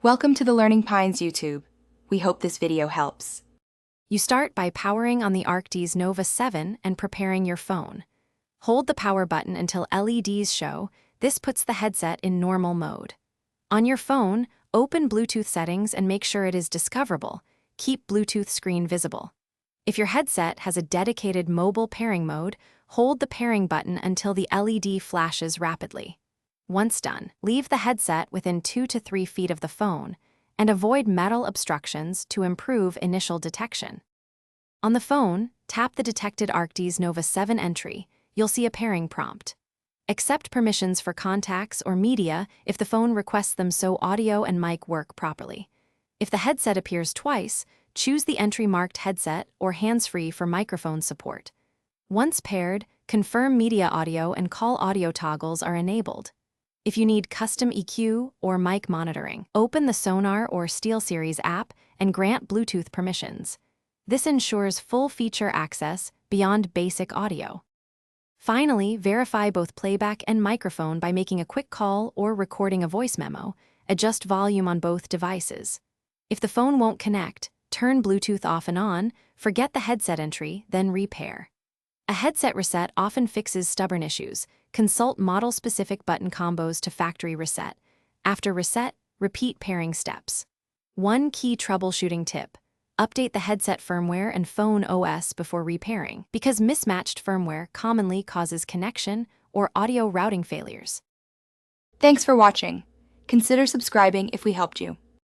Welcome to the Learning Pines YouTube. We hope this video helps. You start by powering on the Arctis Nova 7 and preparing your phone. Hold the power button until LEDs show. This puts the headset in normal mode. On your phone, open Bluetooth settings and make sure it is discoverable. Keep Bluetooth screen visible. If your headset has a dedicated mobile pairing mode, hold the pairing button until the LED flashes rapidly. Once done, leave the headset within 2 to 3 feet of the phone and avoid metal obstructions to improve initial detection. On the phone, tap the detected Arctis Nova 7 entry. You'll see a pairing prompt. Accept permissions for contacts or media if the phone requests them so audio and mic work properly. If the headset appears twice, choose the entry marked headset or hands-free for microphone support. Once paired, confirm media audio and call audio toggles are enabled. If you need custom EQ or mic monitoring, open the Sonar or SteelSeries app and grant Bluetooth permissions. This ensures full feature access beyond basic audio. Finally, verify both playback and microphone by making a quick call or recording a voice memo. Adjust volume on both devices. If the phone won't connect, turn Bluetooth off and on, forget the headset entry, then repair. A headset reset often fixes stubborn issues. Consult model-specific button combos to factory reset. After reset, repeat pairing steps. One key troubleshooting tip: update the headset firmware and phone OS before repairing, because mismatched firmware commonly causes connection or audio routing failures. Thanks for watching. Consider subscribing if we helped you.